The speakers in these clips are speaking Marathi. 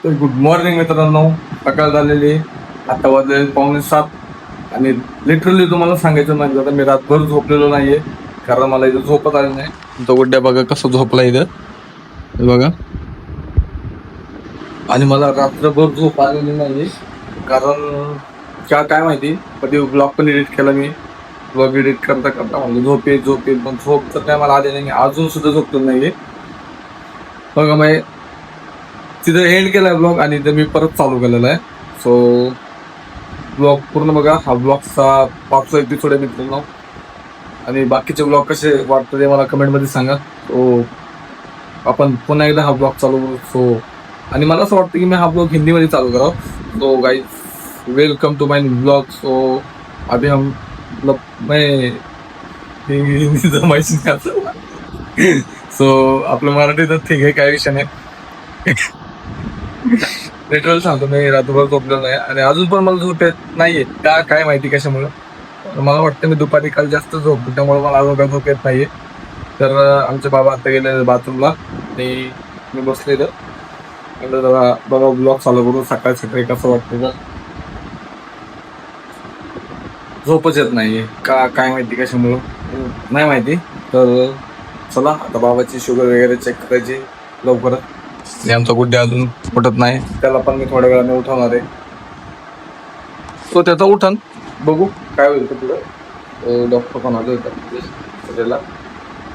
गुड मॉर्निंग मित्रांनो. सकाळ झालेली, आता वाजले 6:45 आणि लिटरली तुम्हाला सांगायचं म्हणजे आता मी रातभर झोपलेलो नाहीये, कारण मला इथं झोपत आली नाही. तो गुड्ड्या बघा कसं झोपला इथं, हे बघा. आणि मला रात्रभर झोप आलेली नाही, कारण काय माहिती कधी ब्लॉग पण एडिट केला मी. ब्लॉग एडिट करता करता म्हणजे झोप येईल पण झोप तर काय मला आली नाही, अजून सुद्धा झोपलेलो नाहीये बघा. मग तिथं एंड केलाय ब्लॉग आणि इथं मी परत चालू केलेला आहे. सो ब्लॉग पूर्ण बघा. हा ब्लॉगचा 5वा एपिसोड आहे मित्रांनो. आणि बाकीचे ब्लॉग कसे वाटतं ते मला कमेंटमध्ये सांगा. सो आपण पुन्हा एकदा हा ब्लॉग चालू करू. सो आणि मला असं वाटतं की मी हा ब्लॉग हिंदीमध्ये चालू करावं. So guys, welcome to my blog. So अभी हम मतलब मैं हिंदी जमायची नाही. सो आपलं मराठीतच ठीक आहे, काय विषय नाही. लिटरल सांगतो, मी रात्रभर झोपलेलो नाही आणि अजून पण मला झोप येत नाहीये का काय माहिती कशामुळं. मला वाटतं मी दुपारी काल जास्त झोपलो त्यामुळे मला अजून झोप येत नाहीये. तर आमचे बाबा आता गेले बाथरूमला आणि मी बसलेलं जरा बघा ब्लॉग चालू करून सकाळी सकाळी कसं वाटतं. तर झोपच येत नाहीये का काय माहिती कशामुळं, नाही माहिती. तर चला आता बाबाची शुगर वगैरे चेक करायची लवकरच. आणि आमचा गुड्डे अजून उठत नाही, त्याला पण मी थोड्या वेळाने उठवणार आहे. तो त्याचा उठन बघू काय होईल तर पुढं. डॉक्टर पण आले होते त्याला,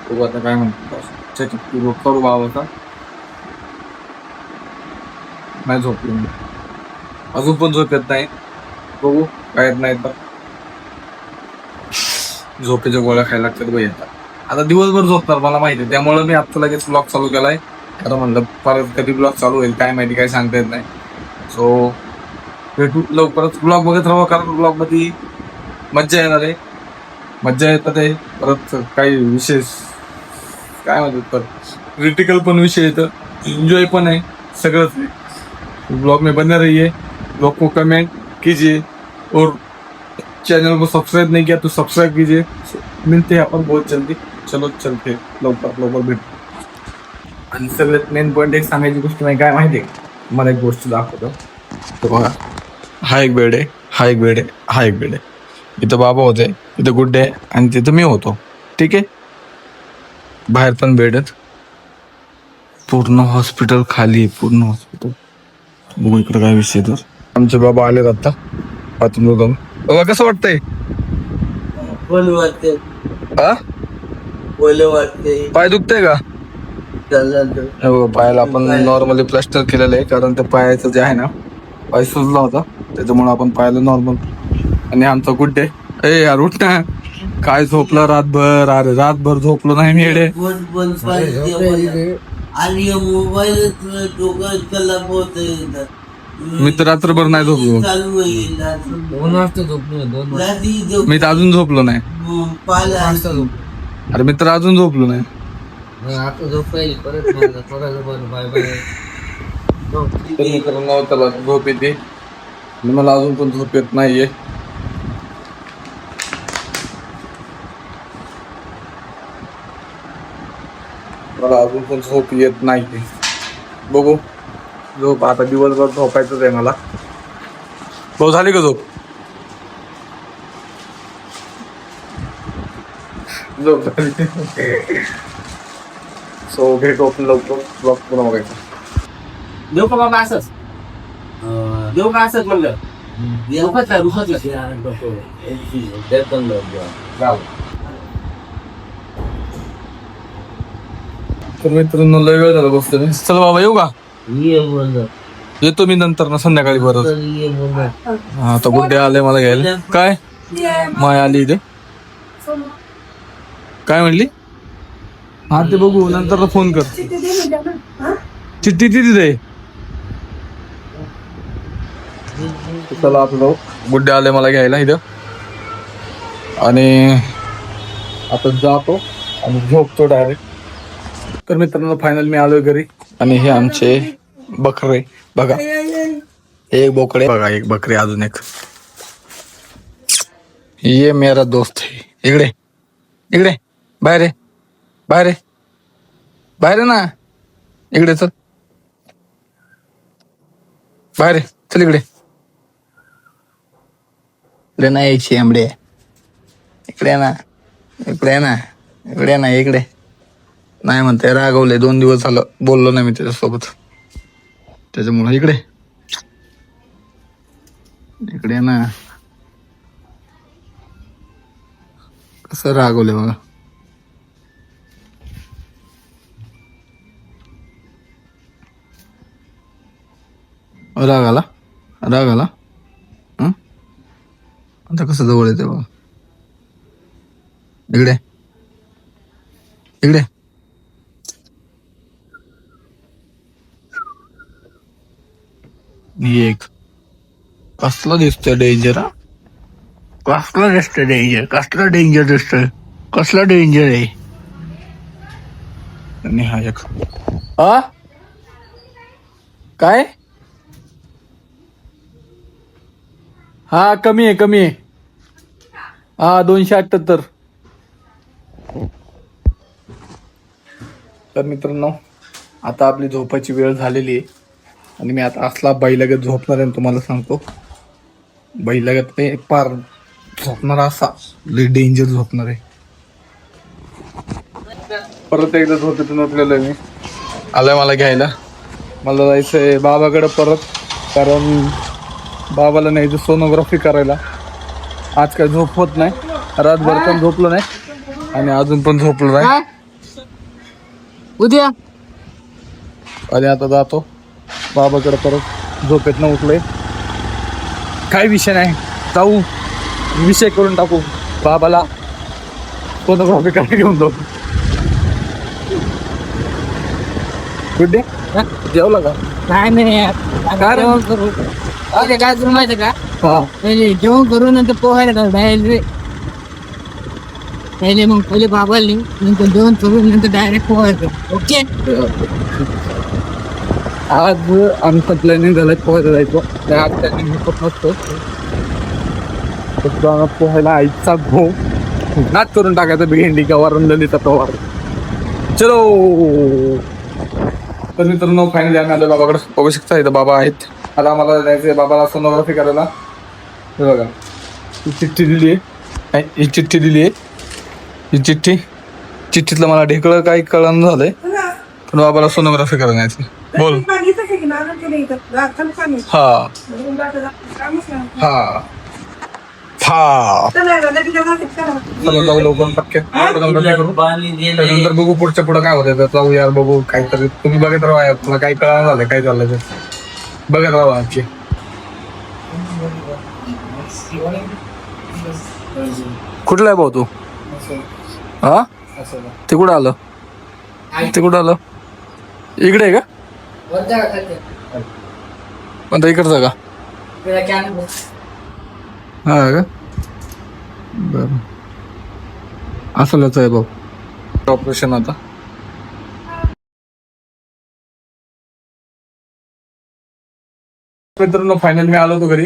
बघू आता काय म्हणतो. चेकअप करू बाबाचा. नाही झोपलो मी, अजून पण झोप येत नाही. बघू काय येत नाही तर झोपेच्या गोळ्या खायला लागतात बाई. आता दिवसभर झोपणार मला माहिती आहे, त्यामुळे मी आता लगेच ब्लॉग चालू केलाय. कारण म्हणलं परत कधी ब्लॉग चालू होईल काय माहिती, काय सांगता येत नाही. सो भेटू लवकरच. ब्लॉग बघत राहा, कारण ब्लॉग मध्ये मज्जा येणार आहे. मज्जा येतात आहे, परत काही विशेष काय म्हणतात तर क्रिटिकल पण विषय येतं, एन्जॉय पण आहे, सगळंच आहे. ब्लॉग में बने रहिए, ब्लॉग को कमेंट कीजिए और चैनल को सब्सक्राइब नहीं किया तो सब्सक्राइब कीजिए. मिलते हैं अपन बहुत जल्दी. चलो चलते लवकर भेटू. आणि सगळ्यात मेन पॉईंट एक सांगायची गोष्ट नाही काय माहिती आहे, मला एक गोष्ट दाखवतो. तर बघा, हा एक बेड आहे, हा एक बेड आहे, हा एक बेड आहे. इथं बाबा होते, इथं गुड्डे आहे आणि तिथं मी होतो. ठीक आहे, बाहेर पण बेड आहेत. पूर्ण हॉस्पिटल खाली आहे, पूर्ण हॉस्पिटल. बघू इकडे काय विषय. तर आमचे बाबा आले आता बाथरूमला जाऊन. बाबा कसं वाटतंय? हा, पाय दुखतंय का? पायाला आपण नॉर्मली प्लास्टर केलेलं आहे, कारण त्या पायाचं जे आहे ना, पाय सुजला होता त्याच्यामुळे आपण पायाला नॉर्मल. आणि आमचा गुड्डे, ए यार उठ ना, काय झोपलं रातभर? अरे रातभर झोपलो नाही मी येडे. मी तर रात्रभर नाही झोपलो, मी तर अजून झोपलो नाही. अरे मी तर अजून झोपलो नाही. त्याला झोप येते, मला अजून पण झोप येत नाहीये. मला अजून पण झोप येत नाही. बघू झोप आता दिवसभर झोपायचंच आहे मला. भाऊ झाली का झोप? झोप झाली. सो भेटू आपण लवकर, ब्लॉग पुन्हा बघायचा. देऊ का बाबा असंच? देऊ का असंच म्हणलं? तर मित्रांनो लय वेळ झाला बसतो मी. चल बाबा येऊ का? येतो मी नंतर ना संध्याकाळी परत. हा आता गुड्डे आले मला घ्यायला. काय माय आली इथे, काय म्हणली? हा ते बघू नंतर फोन कर. चिठ्ठी तिथे. चला आपलं गुड्डे आले मला घ्यायला इथं आणि आता जातो आणि झोपतो डायरेक्ट. तर मित्रांनो फायनल मी आलोय घरी आणि हे आमचे बकरे बघा, एक बोकडे बघा, एक बकरी, अजून एक. ये मेरा दोस्त है. इकडे इकडे, बाहेर आहे, बाहेर आहे, बाहेर आहे ना, इकडे चल. बाहेर ये. चल इकडे. इकडे नाही शेंबडे. इकडे ना. इकडे ना. इकडे ना. इकडे नाही म्हणते. रागवले 2 दिवस झालं बोललो नाही मी त्याच्यासोबत. त्याच्यामुळे इकडे इकडे ना. कसं रागवले बघा. राग आला. राग आला. हं? आता कसं जवळ येते बघा. इकडे इकडे. एक कसला दिसतोय डेंजर. कसला दिसतोय डेंजर. कसला डेंजर दिसतोय. कसला डेंजर आहे. आणि हा एक काय हा कमी आहे कमी आहे. हा 278. तर मित्रांनो आता आपली झोपायची वेळ झालेली आहे आणि मी आता असला बैलागत झोपणार आहे तुम्हाला सांगतो. बैलागत नाही पार झोपणार असा लई डेंजर झोपणार आहे. परत एकदा झोपेतून उठलेलो आहे मी. आलाय मला घ्यायला. मला जायचंय बाबाकडे परत, कारण बाबाला नाही सोनोग्राफी करायला. आज काय झोप होत नाही. रातभर पण झोपलो नाही आणि अजून पण झोपलो नाही. उद्या आणि आता जातो बाबाकडे परत. झोपेतनं उठलोय. काही विषय नाही. जाऊ विषय करून टाकू. बाबाला सोनोग्राफी करायला घेऊन जाऊ. Good day. जेवला का? काय नाही जेवण करू. काय करू माहिती का? जेवण करू नंतर पोहायला का डायरेक्ट. पहिले बाबाली नंतर जेवण करू नंतर डायरेक्ट पोहायचं. ओके. आज आमचं प्लॅनिंग झालंय पोहायला जायचं. आज प्लॅनिंग होत नसतो. पोहायला आईचा घो नाच करून टाकायचा. भेंडी का वरणलेलीचा पवार. चलो. तर मित्रांनो फायनली आम्ही आलो बाबाकडे. बघू शकता इथं बाबा आहेत. आता आम्हाला जायचं बाबाला सोनोग्राफी करायला. हे बघा ही चिठ्ठी दिली आहे. ही चिठ्ठी दिली आहे. ही चिठ्ठीतलं मला ढेकळं काही कळण झालंय. पण बाबाला सोनोग्राफी करायला जायचं. बोल. हा हा हा. चला जाऊ लवकर पटकन. त्यानंतर बघू पुढच्या पुढं काय होतं. जाऊ यार बघू काहीतरी. तुम्ही बघत राहा यार. तुला काही कळणार झालंय काय चाललंय ते बघत राहा आजची. कुठला आहे भाऊ तू? हा ते कुठं आलं? ते कुठं आलं? इकडे आहे का? पण इकडचं का? हा का? बरं असलच आहे भाऊ. ऑपरेशन आता. मित्रांनो फायनल मी आलो होतो घरी.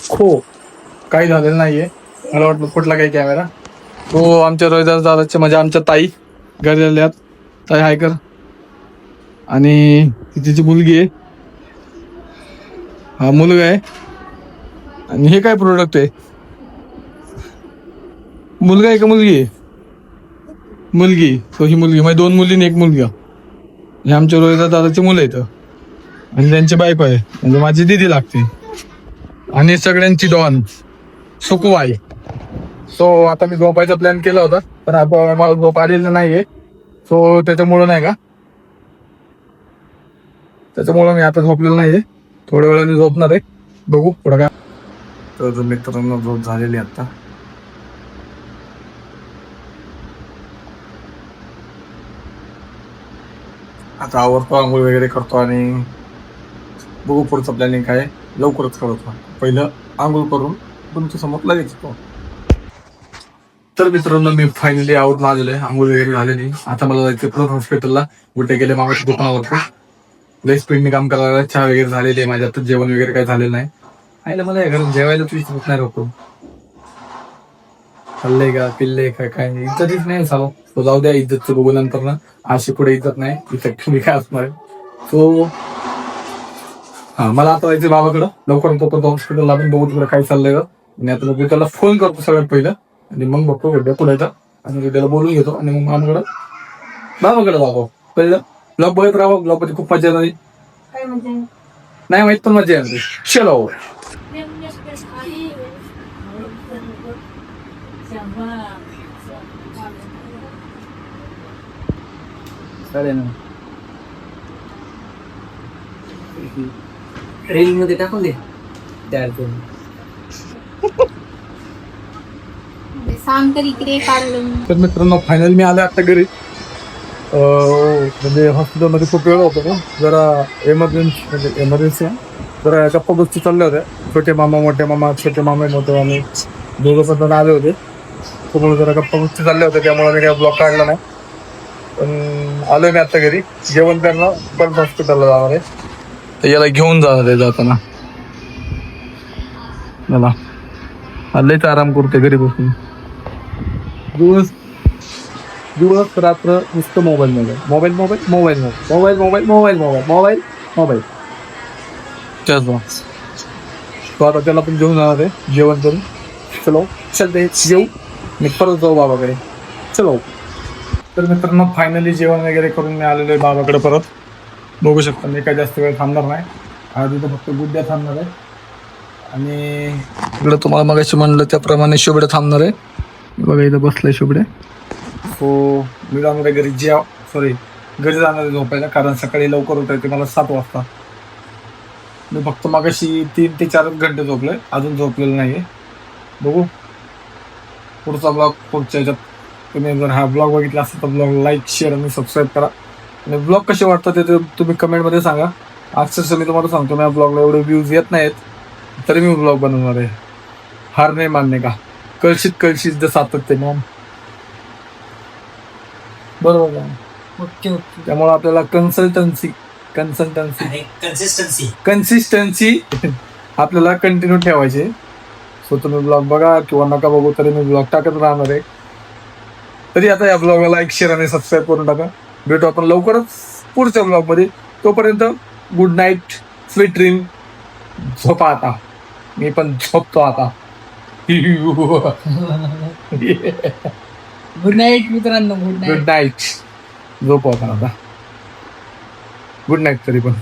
खो काही झालेलं नाहीये. मला वाटलं फुटला काही कॅमेरा. तो आमच्या रोहिदास दादाचे म्हणजे आमच्या ताई घरी आल्यात. ताई हाय कर. आणि तिची मुलगी आहे. हा मुलगा आहे. आणि हे काय प्रोडक्ट आहे? मुलगा आहे का मुलगी आहे? मुलगी. तो ही मुलगी म्हणजे 2 मुली आणि 1 मुलगा. हे आमच्या रोहिदास दादाची मुलं आहेत आणि त्यांची बायको आहे म्हणजे माझी दिदी लागते. आणि सगळ्यांची डॉन सुकू आहे. सो आता मी झोपायचा प्लॅन केला होता पण आता मला झोप आलेलं नाहीये. सो त्याच्यामुळं नाही का त्याच्यामुळं मी आता झोपलेलं नाहीये. थोड्या वेळाने झोपणार आहे. बघू पुढं काय. तर मित्रांनो झोप झालेली आता. आता आवरतो आंघोळ वगैरे करतो आणि बघू पुढचं प्लॅनिंग काय लवकरच करतो. पहिलं आंघोळ करून तुमच्या समोर लगेच येतो. तर मित्रांनो मी फायनली आवरून आलेलो आहे. आंघोळ वगैरे झालेली. आता मला जायचं परत हॉस्पिटलला. कुठे गेले मागाशी दुकानावर. लई स्पीडने काम करायला. चहा वगैरे झालेली आहे माझ्या. आता जेवण वगैरे काही झालेलं नाही. आईला मला घरात जेवायला तुझी होत नाही होतो. खाल्ले का पिल्ले का काय इज्जतच नाही चालू. तो जाऊ द्या. इज्जतचं बघू नंतर ना. अशी पुढे इज्जत नाही. इथं तुम्ही काय असणार आहे. तो हा मला आता जायचं बाबाकडं लवकर तो हॉस्पिटलला आपण बघू तिकडे काय चाललंय का. आणि आता बघू त्याला फोन करतो सगळ्यात पहिलं आणि मग बघतो वेड्या पुढे आणि त्याला बोलून घेतो आणि मग मामाकडं बाबाकडे जातो. कळलं. ब्लॉग बघत राहा. ब्लॉग मध्ये खूप मजा येणार. नाही माहित पण मजा येणार. चलो चालेल ना. रील मध्ये टाकून दे तयार करून. सांग तर इकडे काढलं. तर मित्रांनो फायनल मी आलो आता घरी. म्हणजे हॉस्पिटलमध्ये खूप वेळ होतो ना जरा एमर्जन्सी जरा गप्पा गोष्टी चालल्या होत्या. छोटे मामा मोठे मामा छोटे मामा मोठे मामे दोघं पण आले होते. त्यामुळे जरा गप्पा गोष्टी चालल्या होत्या त्यामुळे मी काही ब्लॉग काढला नाही. पण आलोय मी आता घरी. जेवण करणं पण हॉस्पिटलला जाणार आहे. तर याला घेऊन जाणार आहे जाताना. मला लयच आराम करते घरी बसून. दिवस रात्र नुसतं मोबाईल तो आता त्याला पण घेऊन जाणार आहे जेवण करून. चलो चलते येऊ मी परत जाऊ बाबाकडे. चलो. तर मित्रांनो फायनली जेवण वगैरे करून मी आलेलो आहे बाबाकडे परत. बघू शकता मी काही जास्त वेळ थांबणार नाही. आज इथं फक्त गुड्ड्या थांबणार आहे आणि इकडं तुम्हाला मगाशी म्हणलं त्याप्रमाणे शुभडे थांबणार आहे. बघा इथं बसलाय शुभडे. सो मी जाणार आहे घरी घरी जाणार आहे झोपायला कारण सकाळी लवकर उठायचं येते मला 7 वाजता. मी फक्त मगाशी 3 ते 4 घंटे झोपलोय. अजून झोपलेलं नाही आहे. बघू पुढचा ब्लॉग पुढच्या ह्याच्यात. तुम्ही जर हा ब्लॉग बघितला असेल तर ब्लॉग लाईक शेअर आणि सबस्क्राईब करा. आणि ब्लॉग कसे वाटतात ते तुम्ही कमेंटमध्ये सांगा. अक्षरशः मी तुम्हाला सांगतो मी या ब्लॉगला एवढे व्ह्यूज येत नाहीत तरी मी ब्लॉग बनवणार आहे. हार नाही मानणे का. कळशीत द सातत्य मॅम. बरोबर आहे. ओके. त्यामुळे आपल्याला कन्सिस्टन्सी आपल्याला कंटिन्यू ठेवायचे. सो तुम्ही ब्लॉग बघा किंवा नका बघू तरी मी ब्लॉग टाकत राहणार आहे. तरी आता या ब्लॉगला लाईक शेअर आणि सबस्क्राईब करून टाका. भेटू आपण लवकरच पुढच्या ब्लॉगमध्ये. तोपर्यंत गुड नाईट स्वीट ड्रीम. झोपा आता. मी पण झोपतो आता. गुड नाईट मित्रांनो. Good night. Good night. झोपू आता. गुड नाईट तरी पण.